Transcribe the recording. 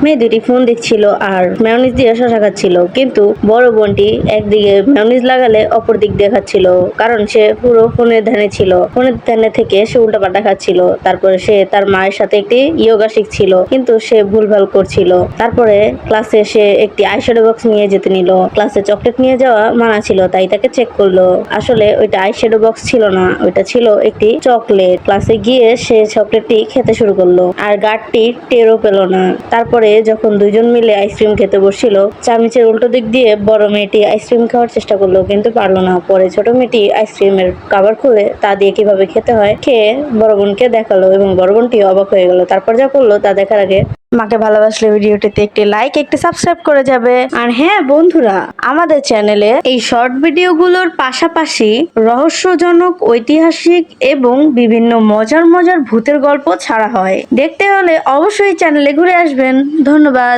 মেয়ে দুটি ফোন দেখছিল আর মেয়োনিজ দিয়ে শশা খাচ্ছিল, কিন্তু বড় বোনটি একদিকে মেয়োনিজ লাগালে অপর দিক দিয়ে খাচ্ছিল, কারণ সে পুরো ফোনের ধ্যানে ছিল। ফোনের ধ্যানে থেকে সে উল্টাপাল্টা খাচ্ছিল। তারপরে সে তার মায়ের সাথে একটি ইয়োগা শিখছিল, কিন্তু সে ভুলভাল করছিল। তারপরে ক্লাসে সে একটি আইশ্যাডো বক্স নিয়ে যেতে নিল। ক্লাসে চকলেট নিয়ে যাওয়া মানা ছিল, তাই তাকে চেক করলো। আসলে ওইটা আইশ্যাডো বক্স ছিল না, ওইটা ছিল একটি চকলেট। ক্লাসে গিয়ে সে চকলেটটি খেতে শুরু করলো আর গার্ডটি টেরও পেল না। তারপরে যখন দুইজন মিলে আইসক্রিম খেতে বসছিল, চামচের উল্টো দিক দিয়ে বড় মেয়েটি আইসক্রিম খাওয়ার চেষ্টা করলো, কিন্তু পারলো না। পরে ছোট মেয়েটি আইসক্রিমের কভার খুলে তা দিয়ে কিভাবে খেতে হয় খেয়ে বড় বোনকে দেখালো, এবং বড় বোনটি অবাক হয়ে গেল। তারপর যা করলো তা দেখার আগে মাকে ভালোবাসলে ভিডিওটিতে একটি লাইক, একটি সাবস্ক্রাইব করে যাবে। আর হ্যাঁ বন্ধুরা, আমাদের চ্যানেলে এই শর্ট ভিডিওগুলোর পাশাপাশি রহস্যজনক, ঐতিহাসিক এবং বিভিন্ন মজার মজার ভূতের গল্প ছাড়া হয়। দেখতে হলে অবশ্যই চ্যানেলে ঘুরে আসবেন। ধন্যবাদ।